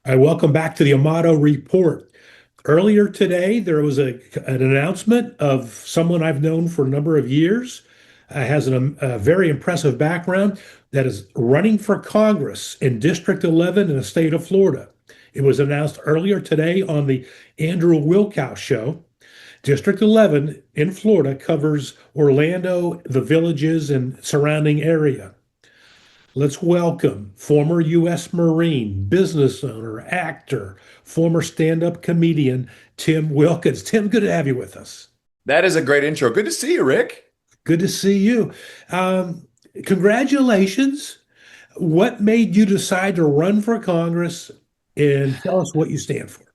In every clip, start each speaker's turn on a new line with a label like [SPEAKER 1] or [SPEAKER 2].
[SPEAKER 1] I welcome back to the Amato Report. Earlier today, there was an announcement of someone I've known for a number of years, has a very impressive background, that is running for Congress in District 11 in the state of Florida. It was announced earlier today on the Andrew Wilkow show. District 11 in Florida covers Orlando, the villages, and surrounding area. Let's welcome former U.S. Marine, business owner, actor, former stand-up comedian, Tim Wilkins. Tim, good to have you with us.
[SPEAKER 2] That is a great intro. Good to see you, Rick.
[SPEAKER 1] Good to see you. Congratulations. What made you decide to run for Congress and tell us what you stand for?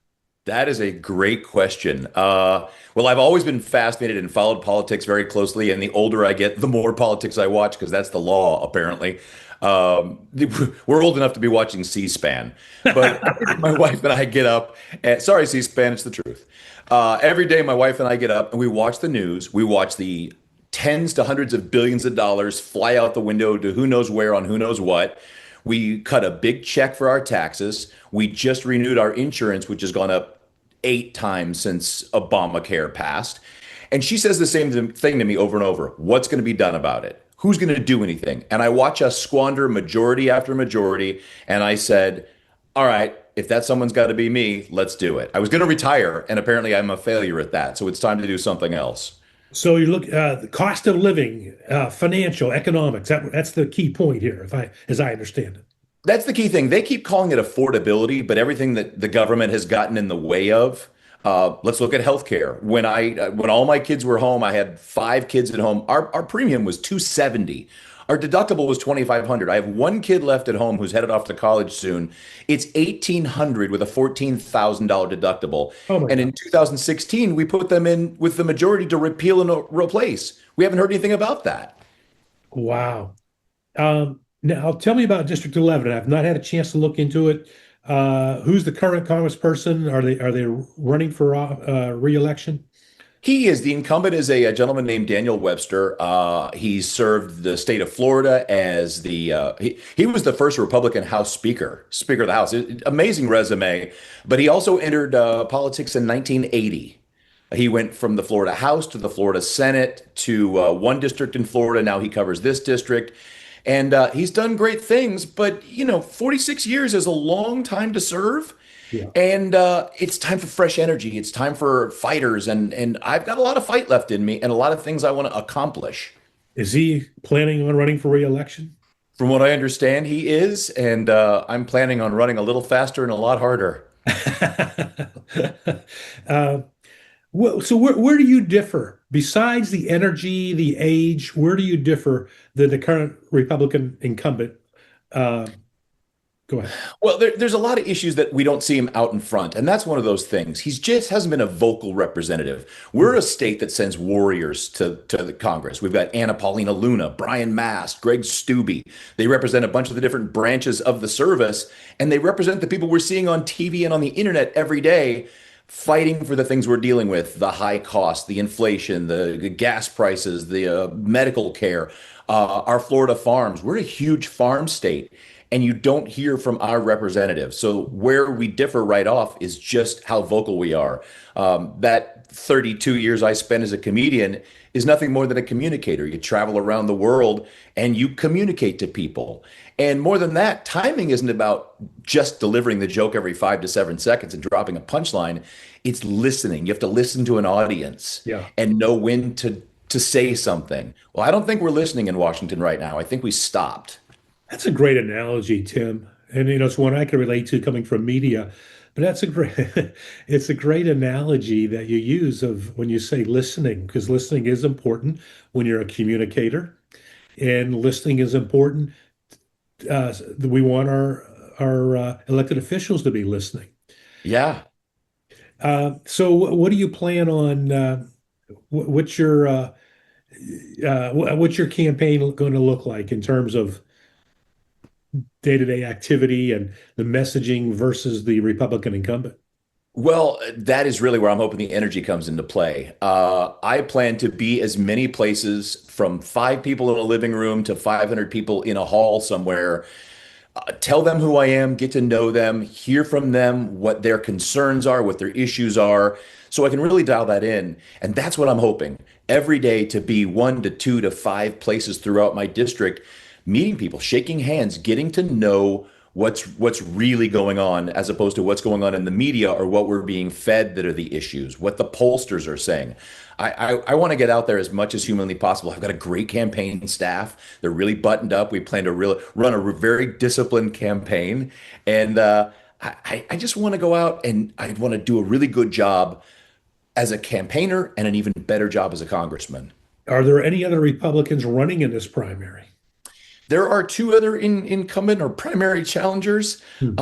[SPEAKER 2] That is a great question. Well, I've always been fascinated and followed politics very closely, and the older I get, the more politics I watch because that's the law, apparently. We're old enough to be watching C-SPAN, but my wife and I get up, and sorry, C-SPAN, it's the truth. Every day, my wife and I get up and we watch the news. We watch the tens to hundreds of billions of dollars fly out the window to who knows where on who knows what. We cut a big check for our taxes. We just renewed our insurance, which has gone up 8 times since Obamacare passed. And she says the same thing to me over and over. What's going to be done about it? Who's going to do anything? And I watch us squander majority after majority. And I said, all right, if that someone's got to be me, let's do it. I was going to retire, and apparently I'm a failure at that. So it's time to do something else.
[SPEAKER 1] So you look the cost of living, financial, economics. That's the key point here, as I understand it.
[SPEAKER 2] That's the key thing. They keep calling it affordability, but everything that the government has gotten in the way of. Let's look at healthcare. When all my kids were home, I had 5 kids at home. Our premium was 270. Our deductible was 2,500. I have one kid left at home who's headed off to college soon. It's 1,800 with a $14,000 deductible.
[SPEAKER 1] Oh my
[SPEAKER 2] And
[SPEAKER 1] God.
[SPEAKER 2] in 2016, we put them in with the majority to repeal and replace. We haven't heard anything about that.
[SPEAKER 1] Wow. Now, tell me about District 11. I've not had a chance to look into it. Who's the current congressperson? Are they running for re-election?
[SPEAKER 2] The incumbent is a gentleman named Daniel Webster. He served the state of Florida as he was the first Republican House Speaker of the House. Amazing resume, but he also entered politics in 1980. He went from the Florida House to the Florida Senate to one district in Florida. Now he covers this district. And he's done great things, but 46 years is a long time to serve.
[SPEAKER 1] Yeah.
[SPEAKER 2] And it's time for fresh energy. It's time for fighters, and I've got a lot of fight left in me, and a lot of things I want to accomplish.
[SPEAKER 1] Is he planning on running for re-election?
[SPEAKER 2] From what I understand, he is, and I'm planning on running a little faster and a lot harder.
[SPEAKER 1] uh, so where do you differ? Besides the energy, the age, where do you differ than the current Republican incumbent? Uh, Go ahead.
[SPEAKER 2] Well, there's a lot of issues that we don't see him out in front, and that's one of those things. He's just hasn't been a vocal representative. We're a state that sends warriors to the Congress. We've got Anna Paulina Luna, Brian Mast, Greg Stubbe. They represent a bunch of the different branches of the service, and they represent the people we're seeing on TV and on the internet every day, fighting for the things we're dealing with: the high cost, the inflation, the gas prices, the medical care, our Florida farms. We're a huge farm state, and you don't hear from our representatives. So where we differ right off is just how vocal we are. That 32 years I spent as a comedian is nothing more than a communicator. You travel around the world and you communicate to people. And more than that, timing isn't about just delivering the joke every 5 to 7 seconds and dropping a punchline. It's listening. You have to listen to an audience
[SPEAKER 1] Yeah.
[SPEAKER 2] and know when to say something. Well, I don't think we're listening in Washington right now. I think we stopped.
[SPEAKER 1] That's a great analogy, Tim. And it's one I can relate to coming from media. But that's a great it's a great analogy that you use of when you say listening, because listening is important when you're a communicator, and listening is important. We want our elected officials to be listening.
[SPEAKER 2] Yeah.
[SPEAKER 1] So what do you plan on? What's your what's your campaign going to look like in terms of day-to-day activity and the messaging versus the Republican incumbent?
[SPEAKER 2] Well, that is really where I'm hoping the energy comes into play. I plan to be as many places from 5 people in a living room to 500 people in a hall somewhere, tell them who I am, get to know them, hear from them what their concerns are, what their issues are, so I can really dial that in. And that's what I'm hoping every day to be 1 to 2 to 5 places throughout my district, meeting people, shaking hands, getting to know what's really going on as opposed to what's going on in the media or what we're being fed that are the issues, what the pollsters are saying. I want to get out there as much as humanly possible. I've got a great campaign staff. They're really buttoned up. We plan to really run a very disciplined campaign. And I just want to go out and I want to do a really good job as a campaigner and an even better job as a congressman.
[SPEAKER 1] Are there any other Republicans running in this primary?
[SPEAKER 2] There are two other incumbent or primary challengers.
[SPEAKER 1] Hmm.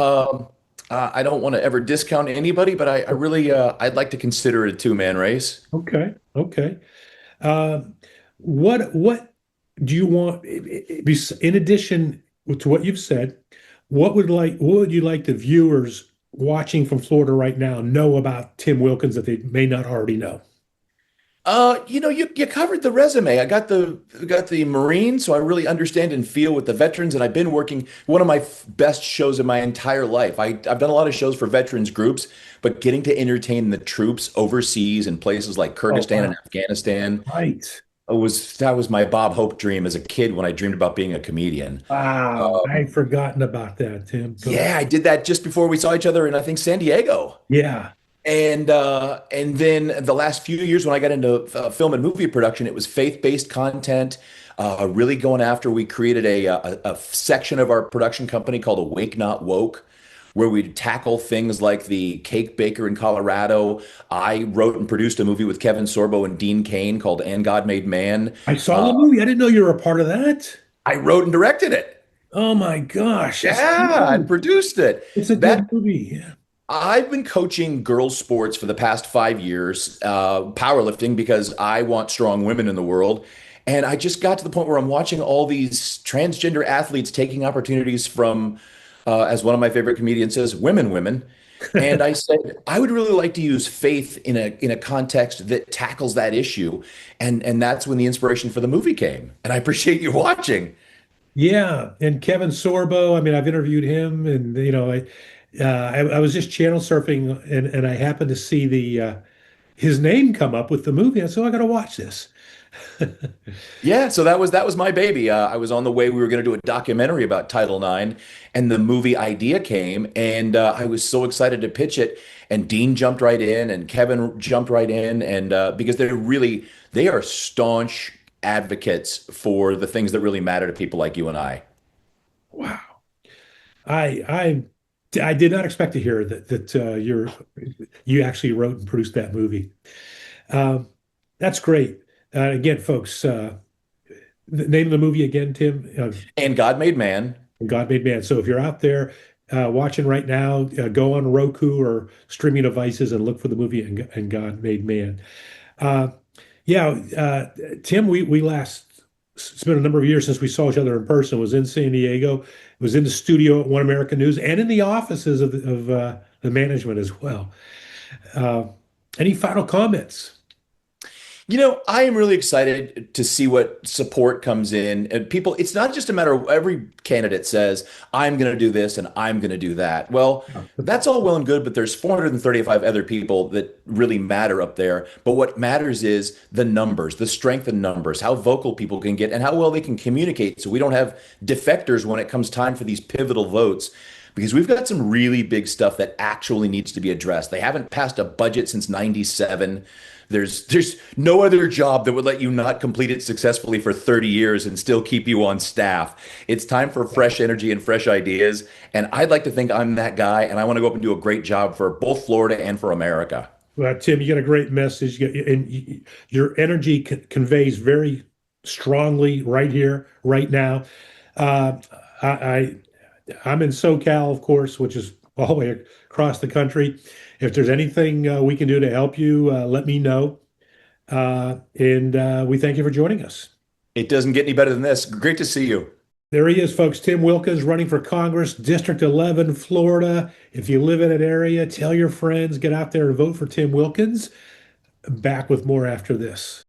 [SPEAKER 2] I don't want to ever discount anybody, but I really I'd like to consider it a two-man race.
[SPEAKER 1] Okay, okay. Uh, what do you want in addition to what you've said? What would you like the viewers watching from Florida right now know about Tim Wilkins that they may not already know?
[SPEAKER 2] You covered the resume. I got the Marine, so I really understand and feel with the veterans, and I've been working one of my best shows in my entire life. I've done a lot of shows for veterans groups, but getting to entertain the troops overseas in places like
[SPEAKER 1] Oh,
[SPEAKER 2] Kyrgyzstan
[SPEAKER 1] wow.
[SPEAKER 2] and Afghanistan
[SPEAKER 1] Right.
[SPEAKER 2] that was my Bob Hope dream as a kid when I dreamed about being a comedian.
[SPEAKER 1] Wow. I'd forgotten about that, Tim. So,
[SPEAKER 2] Yeah, I did that just before we saw each other in I think San Diego.
[SPEAKER 1] yeah.
[SPEAKER 2] And then the last few years when I got into film and movie production, it was faith-based content. Really going after. We created a section of our production company called Awake Not Woke, where we tackle things like the cake baker in Colorado. I wrote and produced a movie with Kevin Sorbo and Dean Cain called And God Made Man.
[SPEAKER 1] I saw
[SPEAKER 2] Uh,
[SPEAKER 1] the movie. I didn't know you were a part of that.
[SPEAKER 2] I wrote and directed it.
[SPEAKER 1] Oh my gosh, that's
[SPEAKER 2] Yeah, and
[SPEAKER 1] huge.
[SPEAKER 2] produced it.
[SPEAKER 1] It's a
[SPEAKER 2] That
[SPEAKER 1] good movie. Yeah.
[SPEAKER 2] I've been coaching girls sports for the past 5 years, powerlifting because I want strong women in the world. And I just got to the point where I'm watching all these transgender athletes taking opportunities from, as one of my favorite comedians says, women. And I said, I would really like to use faith in a context that tackles that issue. And that's when the inspiration for the movie came. And I appreciate you watching.
[SPEAKER 1] Yeah, and Kevin Sorbo. I mean, I've interviewed him, and I was just channel surfing, and I happened to see the his name come up with the movie. I said, oh, I got to watch this.
[SPEAKER 2] Yeah, so that was my baby. I was on the way. We were going to do a documentary about Title IX, and the movie idea came, and I was so excited to pitch it. And Dean jumped right in, and Kevin jumped right in, and because they are staunch advocates for the things that really matter to people like you and I.
[SPEAKER 1] Wow, I I did not expect to hear you actually wrote and produced that movie. Um, that's great. Again, folks, the name of the movie again, Tim.
[SPEAKER 2] And God made man.
[SPEAKER 1] God Made Man. So if you're out there watching right now, go on Roku or streaming devices and look for the movie and God Made Man. Uh, yeah, Tim, we last, it's been a number of years since we saw each other in person. It was in San Diego. It was in the studio at One American News and in the offices of the management as well. Uh, any final comments?
[SPEAKER 2] I am really excited to see what support comes in. And people, it's not just a matter of every candidate says, I'm going to do this and I'm going to do that. Well, that's all well and good, but there's 435 other people that really matter up there. But what matters is the numbers, the strength in numbers, how vocal people can get and how well they can communicate. So we don't have defectors when it comes time for these pivotal votes. Because we've got some really big stuff that actually needs to be addressed. They haven't passed a budget since 97. There's no other job that would let you not complete it successfully for 30 years and still keep you on staff. It's time for fresh energy and fresh ideas. And I'd like to think I'm that guy, and I want to go up and do a great job for both Florida and for America.
[SPEAKER 1] Well, Tim, you got a great message, and your energy conveys very strongly right here, right now. Uh, I, I'm in SoCal, of course, which is all the way across the country. If there's anything we can do to help you, let me know. And we thank you for joining us.
[SPEAKER 2] It doesn't get any better than this. Great to see you.
[SPEAKER 1] There he is, folks. Tim Wilkins running for Congress, District 11, Florida. If you live in an area, tell your friends, get out there and vote for Tim Wilkins. Back with more after this.